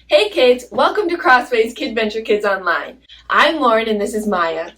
Hey kids, welcome to CrossWay's KidVenture Kids Online. I'm Lauren and this is Maya.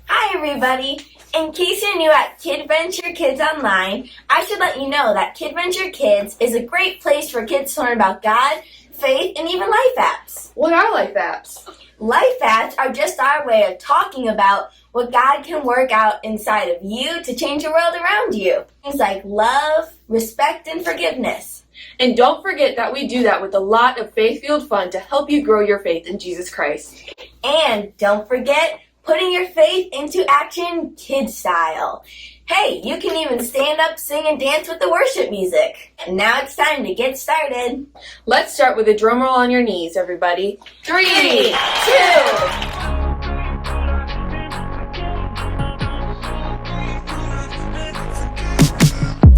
Hi everybody! In case you're new at KidVenture Kids Online, I should let you know that KidVenture Kids is a great place for kids to learn about God, faith, and even life apps. What are life apps? Life apps are just our way of talking about what God can work out inside of you to change the world around you. Things like love, respect, and forgiveness. And don't forget that we do that with a lot of faith-fueled fun to help you grow your faith in Jesus Christ. And don't forget putting your faith into action KidStyle. Hey, you can even stand up, sing, and dance with the worship music. And now it's time to get started. Let's start with a drum roll on your knees, everybody. 3, 2.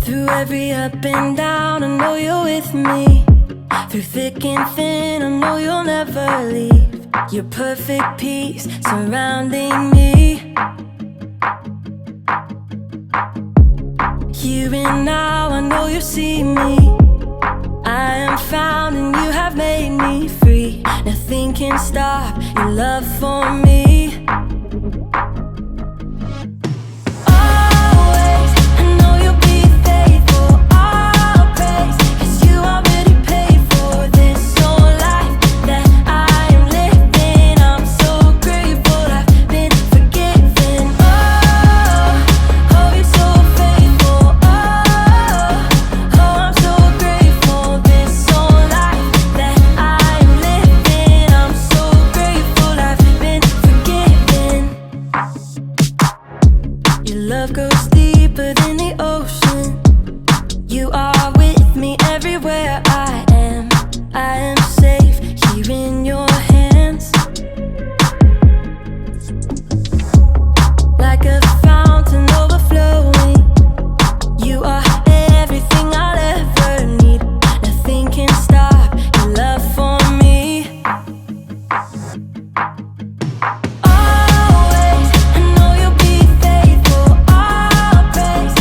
Through every up and down, I know you're with me. Through thick and thin, I know you'll never leave. Your perfect peace surrounding me. Here and now, I know you see me. I am found and you have made me free. Nothing can stop your love for me. Love goes deeper than the ocean. You are with me everywhere I am. I am safe here in your hands. Like a fountain overflowing. You are everything I'll ever need. Nothing can stop your love for me. Always, I know you'll be faithful. All praise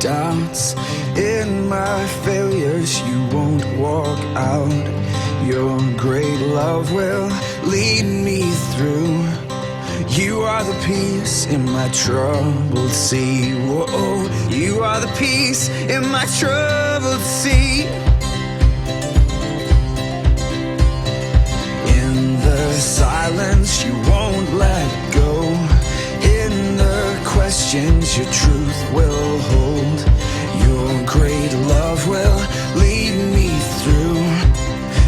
doubts, in my failures you won't walk out. Your great love will lead me through. You are the peace in my troubled sea. Whoa, you are the peace in my troubled sea. In the silence you won't let go. In the questions your truth will hold. Your great love will lead me through.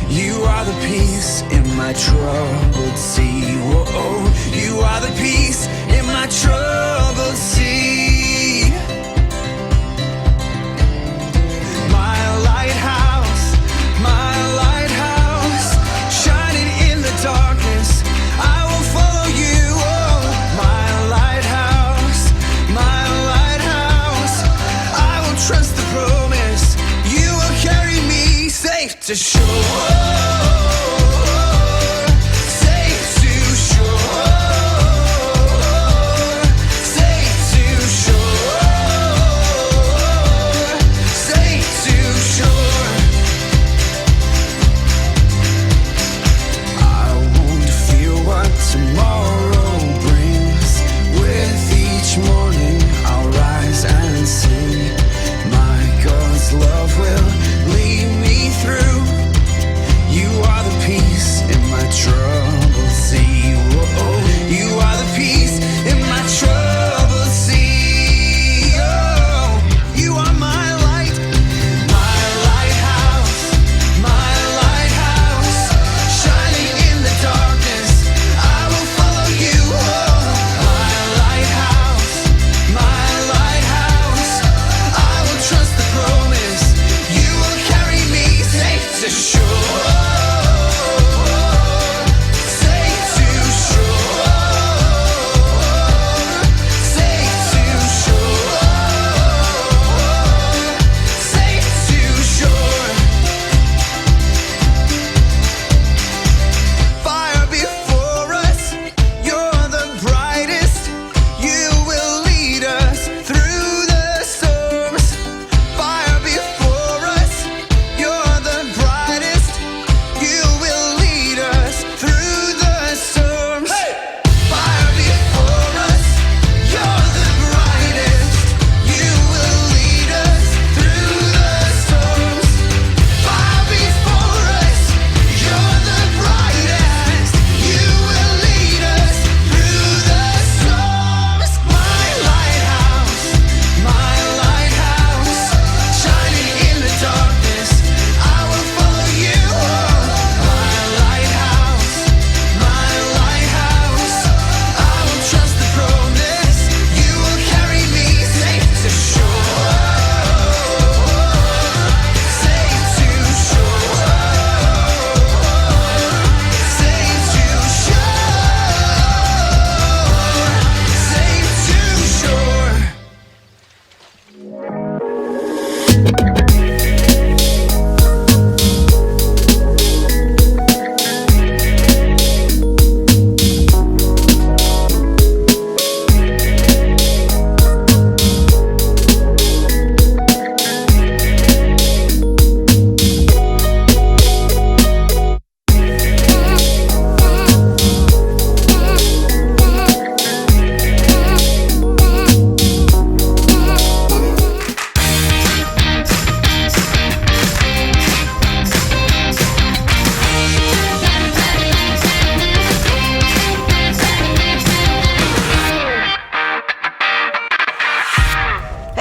You are the peace in my troubled sea. Whoa, you are the peace in my troubled sea. My lighthouse, shining in the darkness, I will follow you. Oh, my lighthouse, I will trust the promise. You will carry me safe to shore.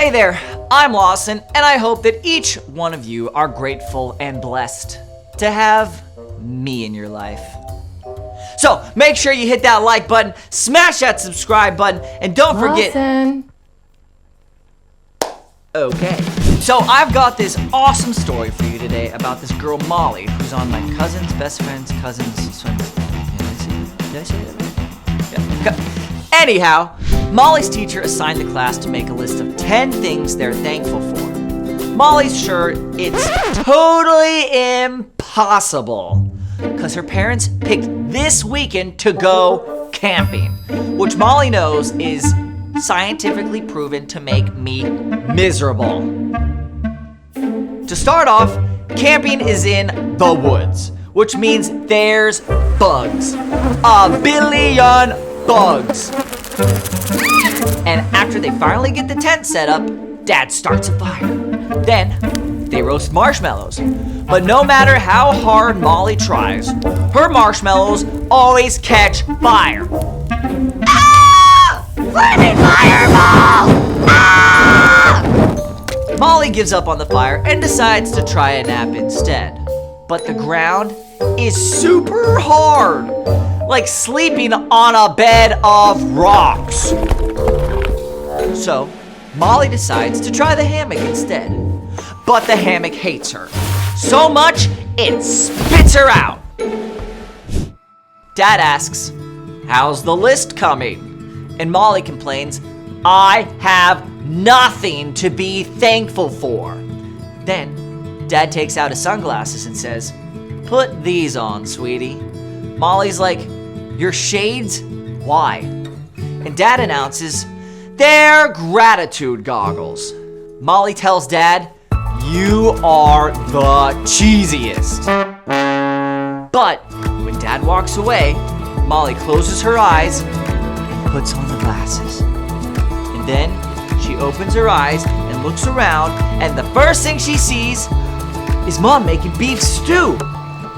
Hey there, I'm Lawson, and I hope that each one of you are grateful and blessed to have me in your life. So make sure you hit that like button, smash that subscribe button, and don't forget... Lawson. Okay, so I've got this awesome story for you today about this girl Molly, who's on my cousin's best friend's cousin's swim team. Did I say that right? Yeah. Anyhow, Molly's teacher assigned the class to make a list of 10 things they're thankful for. Molly's sure it's totally impossible because her parents picked this weekend to go camping, which Molly knows is scientifically proven to make me miserable. To start off, camping is in the woods, which means there's bugs. A billion bugs. And after they finally get the tent set up, Dad starts a fire. Then, they roast marshmallows. But no matter how hard Molly tries, her marshmallows always catch fire. Ah! Flaming fireball! Ah! Molly gives up on the fire and decides to try a nap instead. But the ground is super hard, like sleeping on a bed of rocks. So, Molly decides to try the hammock instead. But the hammock hates her so much it spits her out. Dad asks, "How's the list coming?" And Molly complains, "I have nothing to be thankful for." Then Dad takes out his sunglasses and says, "Put these on, sweetie." Molly's like, "Your shades? Why?" And Dad announces, "They're gratitude goggles." Molly tells Dad, "You are the cheesiest." But when Dad walks away, Molly closes her eyes and puts on the glasses. And then she opens her eyes and looks around, and the first thing she sees is Mom making beef stew,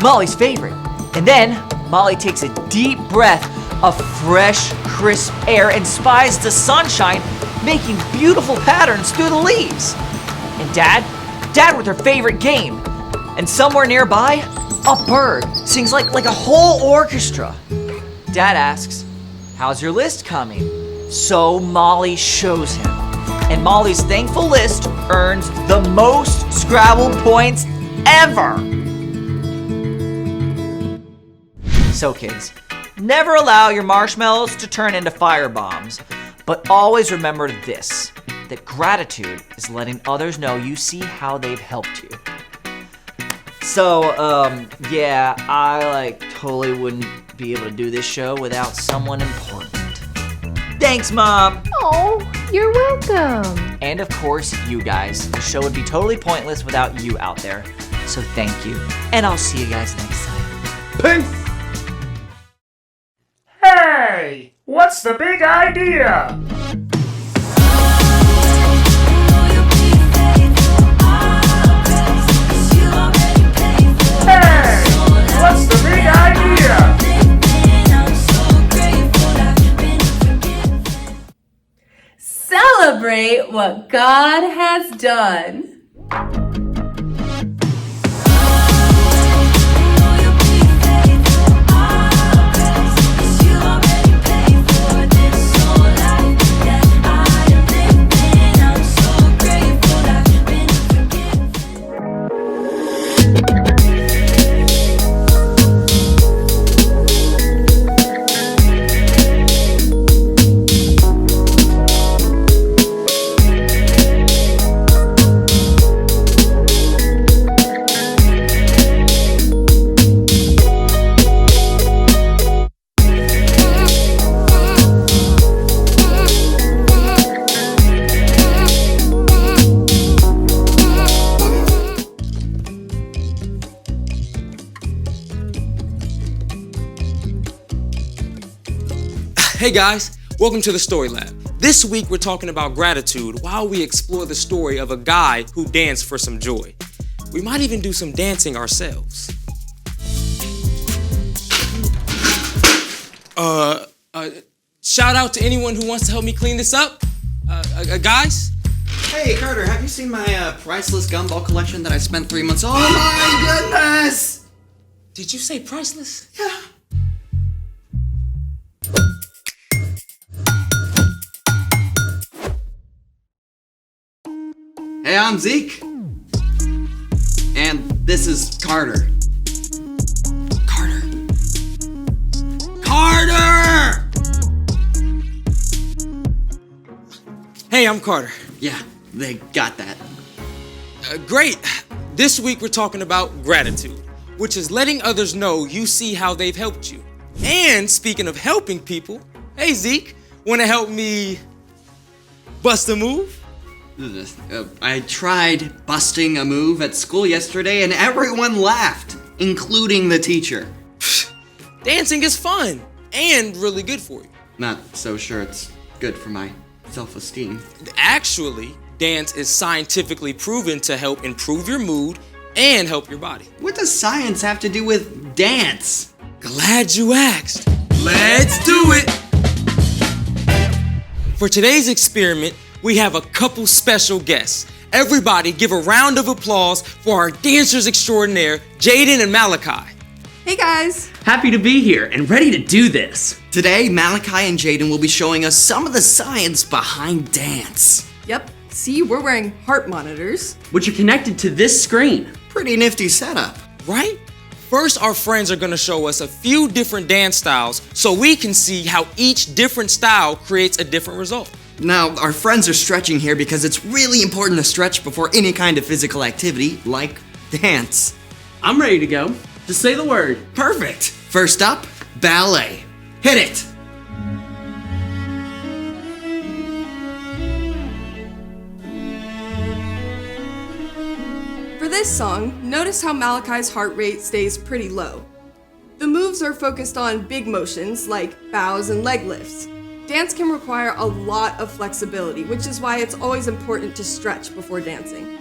Molly's favorite. And then Molly takes a deep breath of fresh, crisp air and spies the sunshine making beautiful patterns through the leaves. And Dad with her favorite game. And somewhere nearby, a bird sings like a whole orchestra. Dad asks, "How's your list coming?" So Molly shows him. And Molly's thankful list earns the most Scrabble points ever. So kids, never allow your marshmallows to turn into fire bombs. But always remember this, that gratitude is letting others know you see how they've helped you. So, yeah, I totally wouldn't be able to do this show without someone important. Thanks, Mom! Oh, you're welcome. And of course, you guys. The show would be totally pointless without you out there. So thank you, and I'll see you guys next time. Peace! Hey! What's the big idea? Hey! What's the big idea? Celebrate what God has done. Hey guys, welcome to the Story Lab. This week we're talking about gratitude while we explore the story of a guy who danced for some joy. We might even do some dancing ourselves. Shout out to anyone who wants to help me clean this up. Guys? Hey Carter, have you seen my priceless gumball collection that I spent 3 months on? Oh my goodness! Did you say priceless? Yeah. Hey, I'm Zeke. And this is Carter. Carter. Carter! Hey, I'm Carter. Yeah, they got that. Great. This week we're talking about gratitude, which is letting others know you see how they've helped you. And speaking of helping people, hey Zeke, wanna help me Bust a move? I tried busting a move at school yesterday and everyone laughed, including the teacher. Dancing is fun and really good for you. Not so sure it's good for my self-esteem. Actually, dance is scientifically proven to help improve your mood and help your body. What does science have to do with dance? Glad you asked. Let's do it! For today's experiment, we have a couple special guests. Everybody give a round of applause for our dancers extraordinaire, Jaden and Malachi. Hey guys! Happy to be here and ready to do this. Today, Malachi and Jaden will be showing us some of the science behind dance. Yep, see, we're wearing heart monitors. Which are connected to this screen. Pretty nifty setup. Right? First, our friends are gonna show us a few different dance styles so we can see how each different style creates a different result. Now, our friends are stretching here because it's really important to stretch before any kind of physical activity, like dance. I'm ready to go. Just say the word. Perfect. First up, ballet. Hit it. For this song, notice how Malachi's heart rate stays pretty low. The moves are focused on big motions like bows and leg lifts. Dance can require a lot of flexibility, which is why it's always important to stretch before dancing.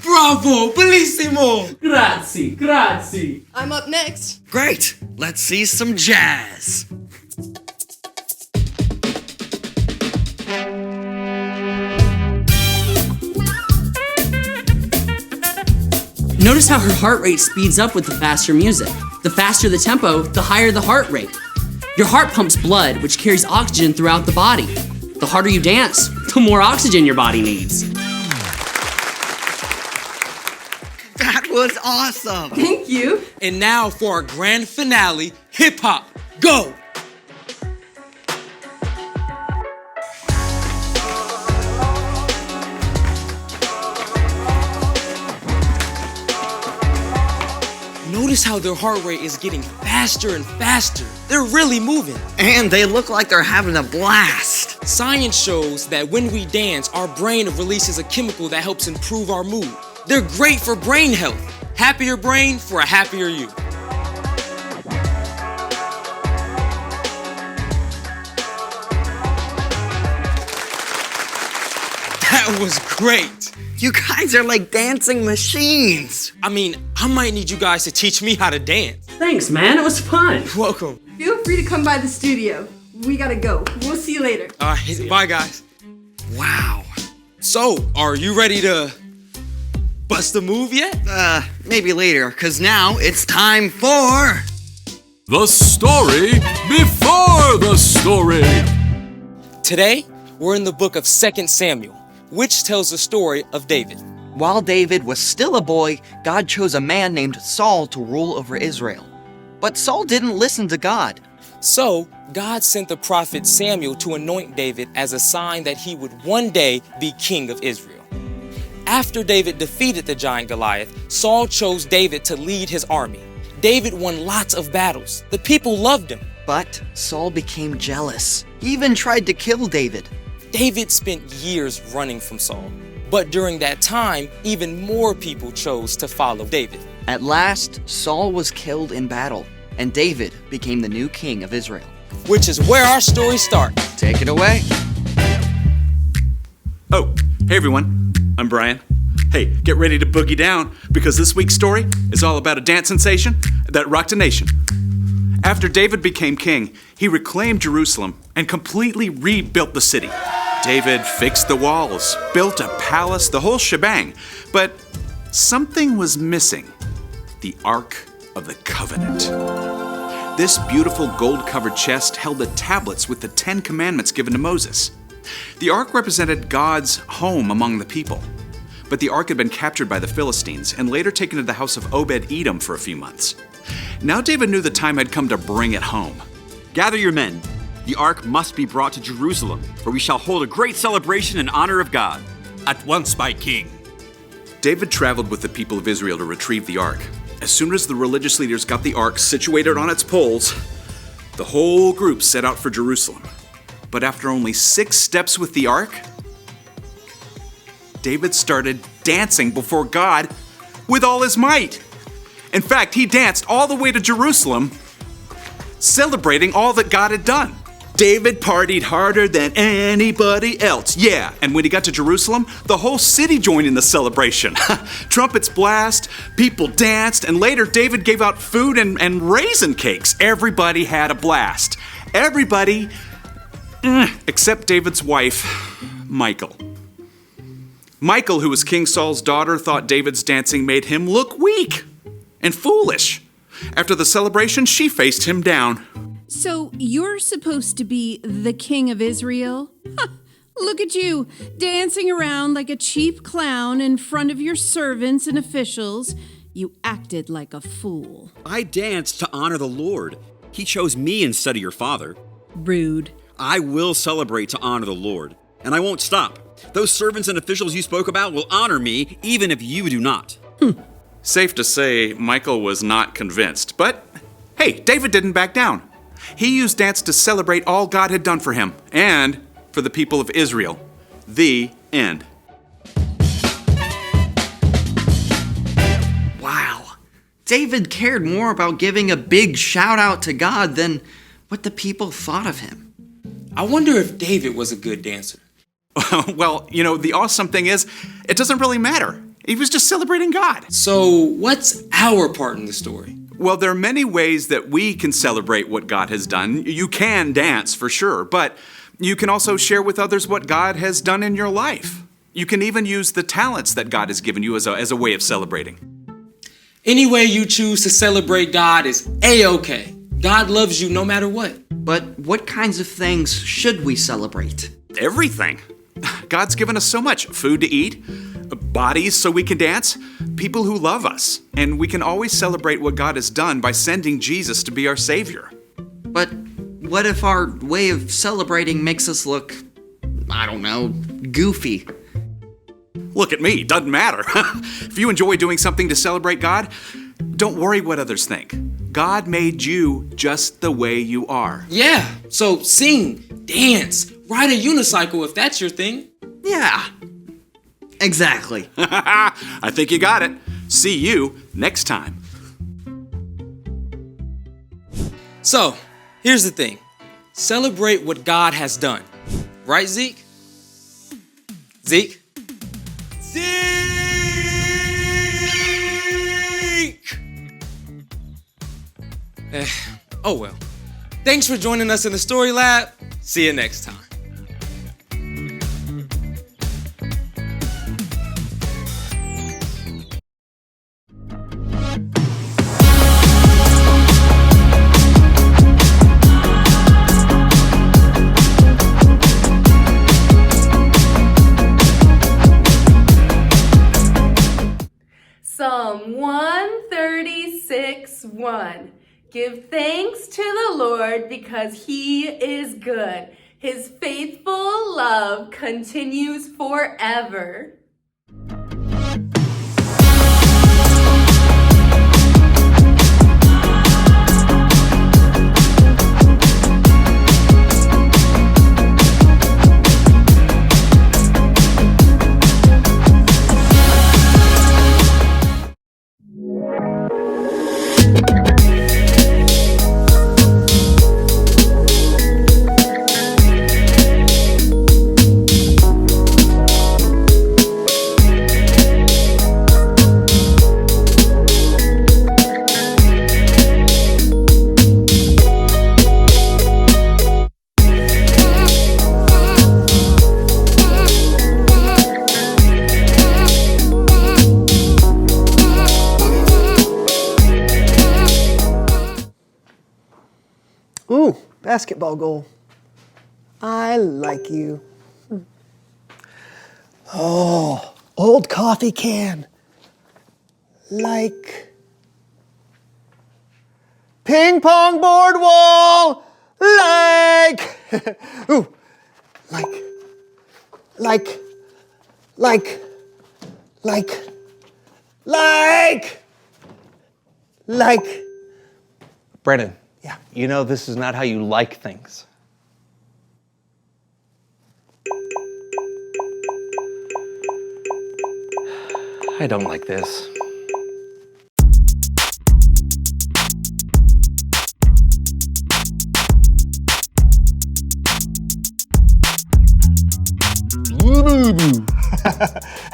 Bravo! Bellissimo! Grazie. I'm up next. Great. Let's see some jazz. Notice how her heart rate speeds up with the faster music. The faster the tempo, the higher the heart rate. Your heart pumps blood, which carries oxygen throughout the body. The harder you dance, the more oxygen your body needs. That was awesome. Thank you. And now for our grand finale, hip hop. Go! Notice how their heart rate is getting faster and faster. They're really moving. And they look like they're having a blast. Science shows that when we dance, our brain releases a chemical that helps improve our mood. They're great for brain health. Happier brain for a happier you. That was great. You guys are like dancing machines. I mean, I might need you guys to teach me how to dance. Thanks, man. It was fun. Welcome. Feel free to come by the studio. We gotta go. We'll see you later. All right, bye guys. Wow. So, are you ready to bust a move yet? Maybe later, because now it's time for... The story before the story. Today, we're in the book of 2 Samuel, which tells the story of David. While David was still a boy, God chose a man named Saul to rule over Israel. But Saul didn't listen to God. So, God sent the prophet Samuel to anoint David as a sign that he would one day be king of Israel. After David defeated the giant Goliath, Saul chose David to lead his army. David won lots of battles. The people loved him. But Saul became jealous. He even tried to kill David. David spent years running from Saul. But during that time, even more people chose to follow David. At last, Saul was killed in battle, and David became the new king of Israel. Which is where our story starts. Take it away. Oh, hey everyone. I'm Brian. Hey, get ready to boogie down because this week's story is all about a dance sensation that rocked a nation. After David became king, he reclaimed Jerusalem and completely rebuilt the city. David fixed the walls, built a palace, the whole shebang. But something was missing: the Ark of the Covenant. This beautiful gold-covered chest held the tablets with the 10 Commandments given to Moses. The Ark represented God's home among the people. But the Ark had been captured by the Philistines and later taken to the house of Obed-Edom for a few months. Now David knew the time had come to bring it home. Gather your men. The Ark must be brought to Jerusalem, where we shall hold a great celebration in honor of God. At once, my king. David traveled with the people of Israel to retrieve the Ark. As soon as the religious leaders got the ark situated on its poles, the whole group set out for Jerusalem. But after only 6 steps with the ark, David started dancing before God with all his might. In fact, he danced all the way to Jerusalem, celebrating all that God had done. David partied harder than anybody else. Yeah, and when he got to Jerusalem, the whole city joined in the celebration. Trumpets blast, people danced, and later David gave out food and raisin cakes. Everybody had a blast. Everybody, except David's wife, Michal. Michal, who was King Saul's daughter, thought David's dancing made him look weak and foolish. After the celebration, she faced him down. So you're supposed to be the king of Israel? Look at you, dancing around like a cheap clown in front of your servants and officials. You acted like a fool. I danced to honor the Lord. He chose me instead of your father. Rude. I will celebrate to honor the Lord, and I won't stop. Those servants and officials you spoke about will honor me, even if you do not. Safe to say, Michal was not convinced. But hey, David didn't back down. He used dance to celebrate all God had done for him and for the people of Israel. The end. Wow. David cared more about giving a big shout out to God than what the people thought of him. I wonder if David was a good dancer. Well, the awesome thing is, it doesn't really matter. He was just celebrating God. So, what's our part in the story? Well, there are many ways that we can celebrate what God has done. You can dance, for sure, but you can also share with others what God has done in your life. You can even use the talents that God has given you as a way of celebrating. Any way you choose to celebrate God is A-okay. God loves you no matter what. But what kinds of things should we celebrate? Everything. God's given us so much. Food to eat, bodies so we can dance, people who love us. And we can always celebrate what God has done by sending Jesus to be our Savior. But what if our way of celebrating makes us look, I don't know, goofy? Look at me, doesn't matter. If you enjoy doing something to celebrate God, don't worry what others think. God made you just the way you are. Yeah, so sing, dance, ride a unicycle if that's your thing. Yeah, exactly. I think you got it. See you next time. So, here's the thing. Celebrate what God has done. Right, Zeke? Zeke? Zeke! Oh well. Thanks for joining us in the Story Lab. See you next time. Psalm 136:1. Give thanks to the Lord because he is good. His faithful love continues forever. Ooh, basketball goal. I like you. Oh, old coffee can. Like ping pong board wall. Like ooh, like Like, Brennan. Yeah. You know this is not how you like things. I don't like this.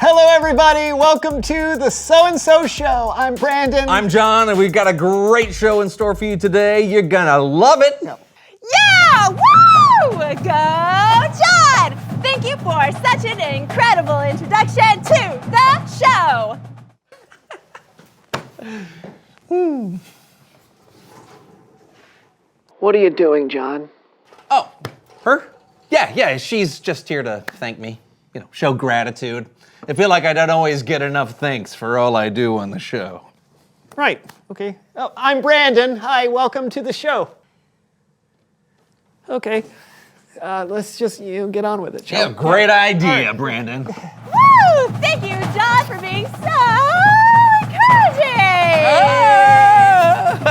hello everybody, welcome to the So-and-So Show. I'm Brandon. I'm John, and we've got a great show in store for you today. You're gonna love it. Yeah! Woo! Go, John! Thank you for such an incredible introduction to the show. What are you doing, John? Oh, her? Yeah, she's just here to thank me. You know, show gratitude. I feel like I don't always get enough thanks for all I do on the show. Right, okay. Oh, I'm Brandon. Hi, welcome to the show. Okay, let's just get on with it, shall we? Great idea, Brandon. Woo! Thank you, John, for being so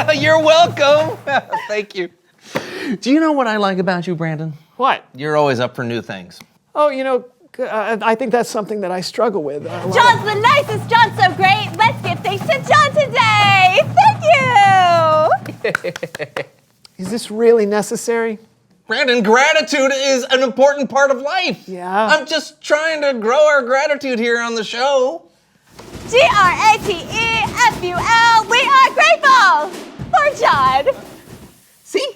encouraging. You're welcome. Thank you. Do you know what I like about you, Brandon? What? You're always up for new things. Oh, I think that's something that I struggle with. John's the nicest. John's so great. Let's give thanks to John today. Thank you. Is this really necessary? Brandon, gratitude is an important part of life. Yeah. I'm just trying to grow our gratitude here on the show. GRATEFUL. We are grateful for John. See?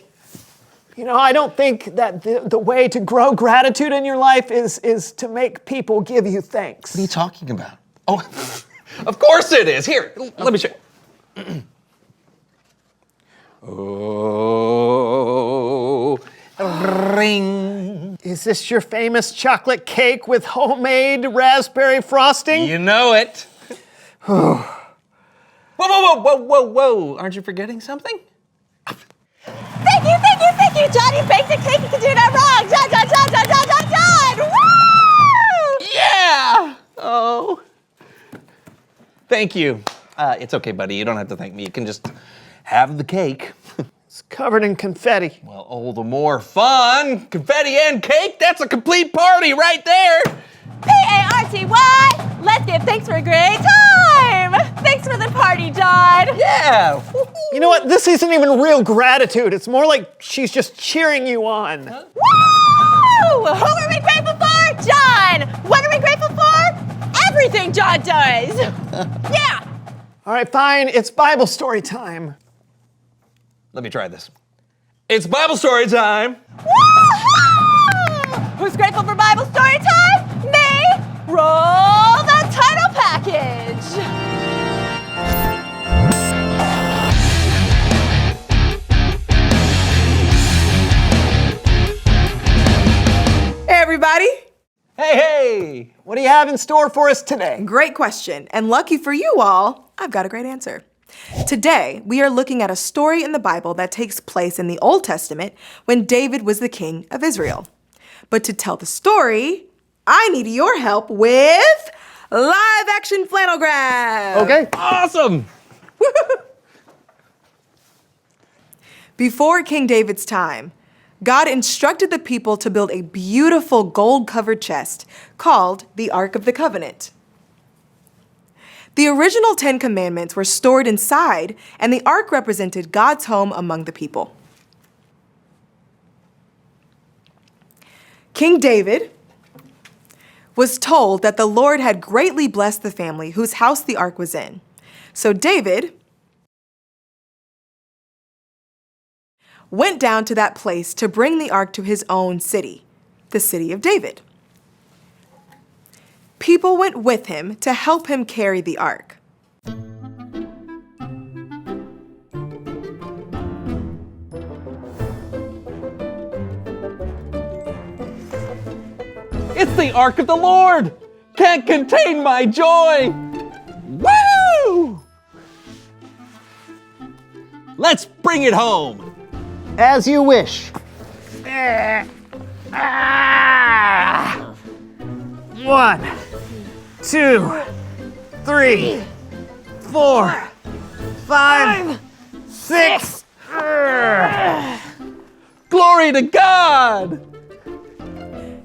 I don't think that the way to grow gratitude in your life is to make people give you thanks. What are you talking about? Oh, of course it is. Here, let me show you. Oh, ring. Is this your famous chocolate cake with homemade raspberry frosting? You know it. Whoa. Aren't you forgetting something? Thank you, John. You baked a cake. You can do no wrong. John. Woo! Yeah. Oh. Thank you. It's okay, buddy. You don't have to thank me. You can just have the cake. It's covered in confetti. Well, all the more fun. Confetti and cake, that's a complete party right there. PARTY. Let's give thanks for a great time. Thanks for the party, John. Yeah. You know what? This isn't even real gratitude. It's more like she's just cheering you on. Woo! Who are we grateful for? John. What are we grateful for? Everything John does. Yeah. All right, fine. It's Bible story time. Let me try this. It's Bible story time. Woo-hoo! Who's grateful for Bible story time? Me. Roll the title package. Hey, everybody. Hey. What do you have in store for us today? Great question. And lucky for you all, I've got a great answer. Today, we are looking at a story in the Bible that takes place in the Old Testament when David was the king of Israel. But to tell the story, I need your help with live action flannel graph. Okay. Awesome. Before King David's time, God instructed the people to build a beautiful gold-covered chest called the Ark of the Covenant. The original 10 Commandments were stored inside, and the Ark represented God's home among the people. King David was told that the Lord had greatly blessed the family whose house the Ark was in. So David went down to that place to bring the Ark to his own city, the city of David. People went with him to help him carry the Ark. It's the Ark of the Lord. Can't contain my joy. Woo! Let's bring it home. As you wish. 1, 2, 3, 4, 5, 6. Glory to God!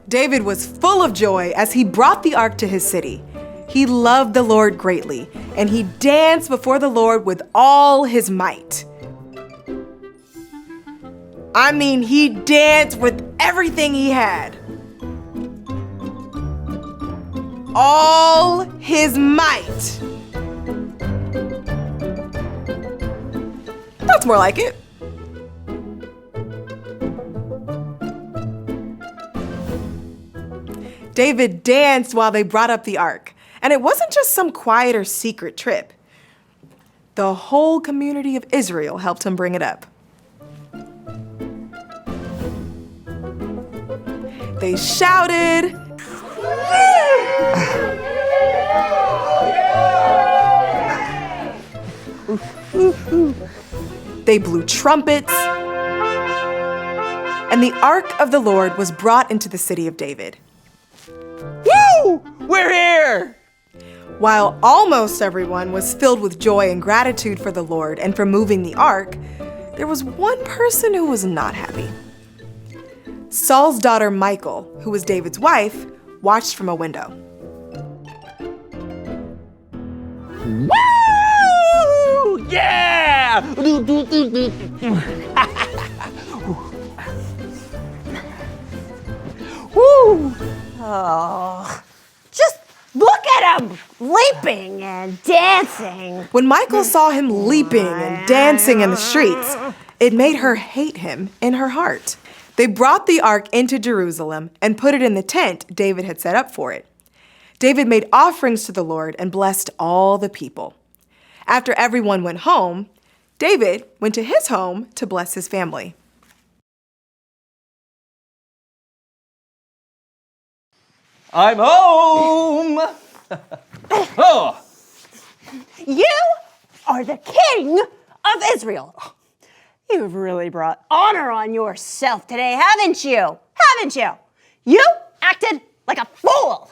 David was full of joy as he brought the ark to his city. He loved the Lord greatly, and he danced before the Lord with all his might. I mean, he danced with everything he had. All his might. That's more like it. David danced while they brought up the ark, and it wasn't just some quiet or secret trip. The whole community of Israel helped him bring it up. They shouted. They blew trumpets. And the ark of the Lord was brought into the city of David. Woo! We're here! While almost everyone was filled with joy and gratitude for the Lord and for moving the ark, there was one person who was not happy. Saul's daughter Michal, who was David's wife, watched from a window. Woo! Yeah! Woo! Oh, just look at him leaping and dancing. When Michal saw him leaping and dancing in the streets, it made her hate him in her heart. They brought the ark into Jerusalem and put it in the tent David had set up for it. David made offerings to the Lord and blessed all the people. After everyone went home, David went to his home to bless his family. I'm home! Oh. You are the king of Israel. You've really brought honor on yourself today, haven't you? Haven't you? You acted like a fool.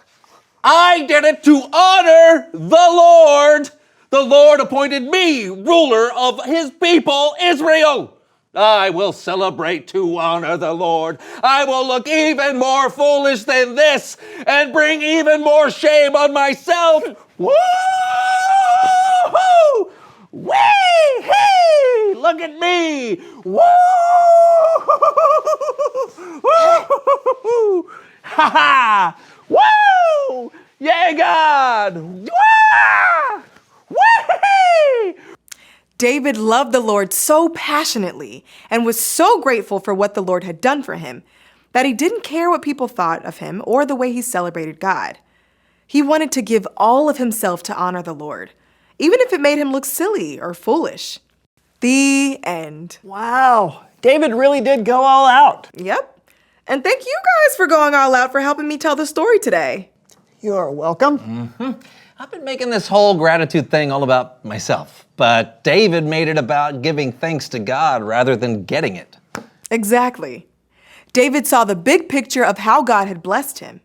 I did it to honor the Lord. The Lord appointed me ruler of his people, Israel. I will celebrate to honor the Lord. I will look even more foolish than this and bring even more shame on myself. Woo-hoo! Wee-hee! Look at me! Woo! Woo! Ha-ha! Woo! Yay, God! Wah! Wee! David loved the Lord so passionately and was so grateful for what the Lord had done for him that he didn't care what people thought of him or the way he celebrated God. He wanted to give all of himself to honor the Lord, even if it made him look silly or foolish. The end. Wow, David really did go all out. Yep. And thank you guys for going all out for helping me tell the story today. You're welcome. Mm-hmm. I've been making this whole gratitude thing all about myself, but David made it about giving thanks to God rather than getting it. Exactly. David saw the big picture of how God had blessed him.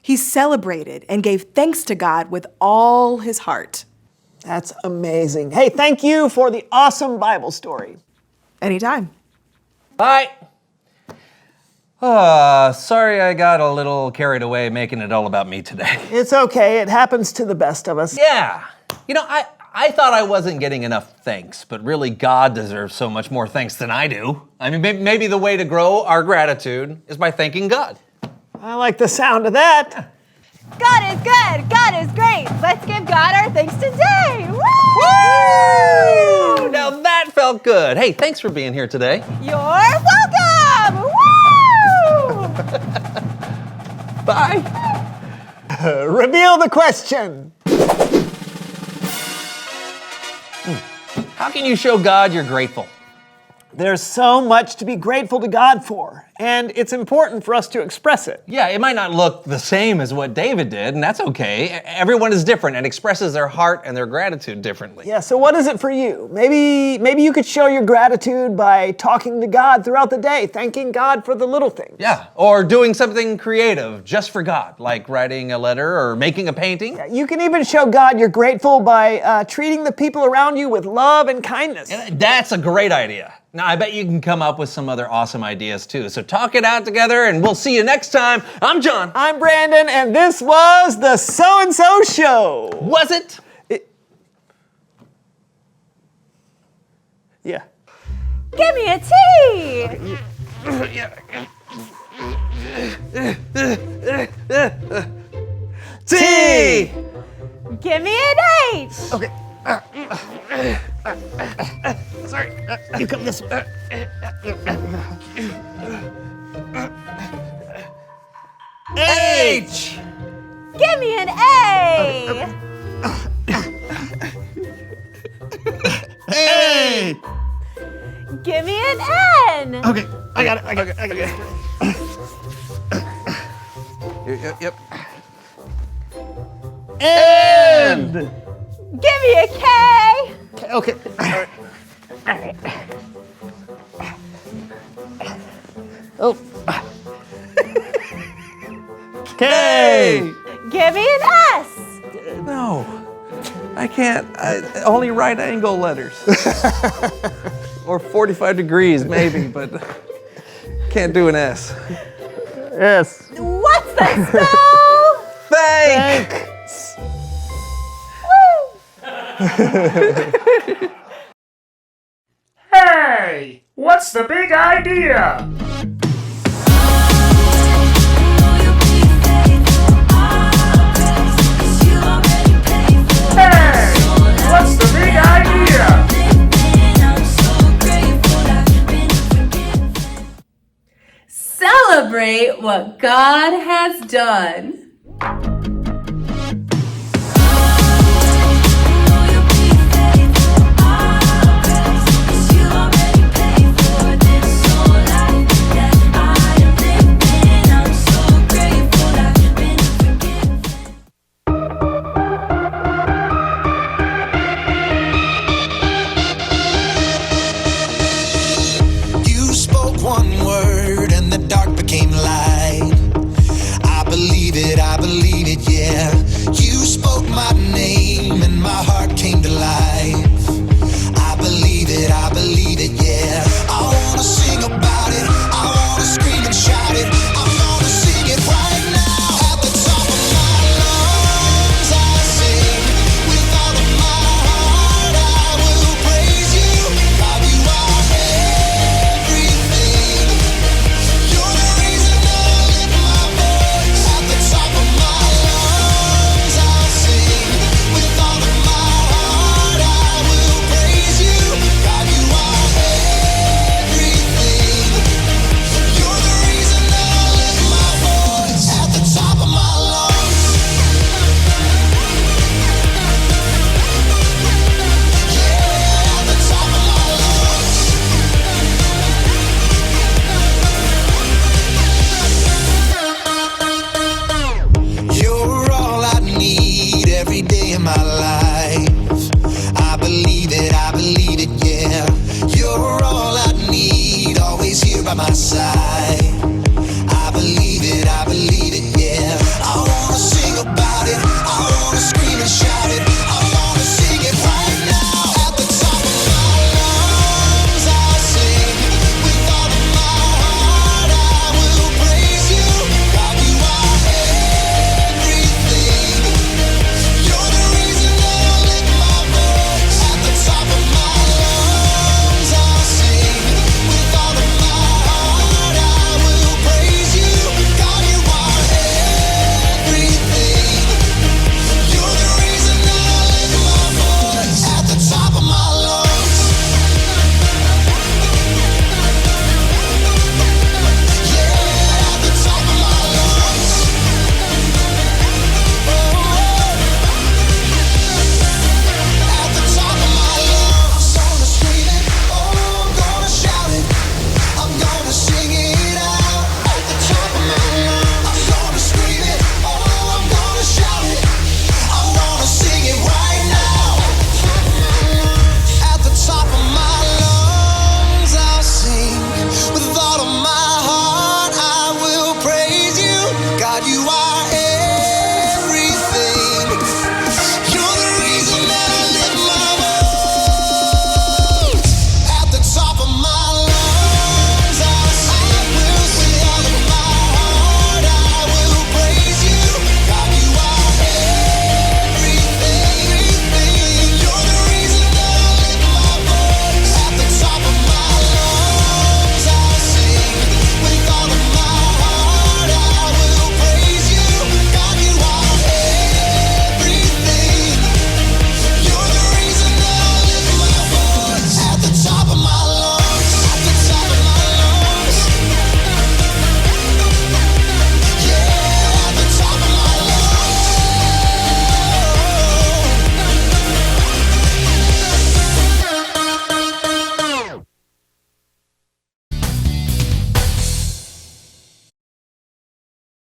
He celebrated and gave thanks to God with all his heart. That's amazing. Hey, thank you for the awesome Bible story. Anytime. Bye. Sorry I got a little carried away making it all about me today. It's okay. It happens to the best of us. Yeah. You know, I thought I wasn't getting enough thanks, but really God deserves so much more thanks than I do. I mean, maybe the way to grow our gratitude is by thanking God. I like the sound of that. God is good. God is great. Let's give God our thanks today. Woo! Woo! Now that felt good. Hey, thanks for being here today. You're welcome. Woo! Bye. Reveal the question. How can you show God you're grateful? There's so much to be grateful to God for, and it's important for us to express it. Yeah, it might not look the same as what David did, and that's okay. Everyone is different and expresses their heart and their gratitude differently. Yeah, so what is it for you? Maybe you could show your gratitude by talking to God throughout the day, thanking God for the little things. Yeah, or doing something creative just for God, like writing a letter or making a painting. Yeah, you can even show God you're grateful by treating the people around you with love and kindness. Yeah, that's a great idea. Now, I bet you can come up with some other awesome ideas too. So talk it out together and we'll see you next time. I'm John. I'm Brandon, and this was the So-and-So Show. Was it? Yeah. Give me a T! T! Give me an H! Okay. Sorry. You come this way. H! Give me an A! A! Give me an N! Okay, I got it. Yep. And! Give me a K! Okay. All right. Oh. K! Give me an S! No, I can't. Only right angle letters. Or 45 degrees maybe, but can't do an S. S. What's the spell? Thanks. Hey, what's the big idea? Hey, what's the big idea? Celebrate what God has done.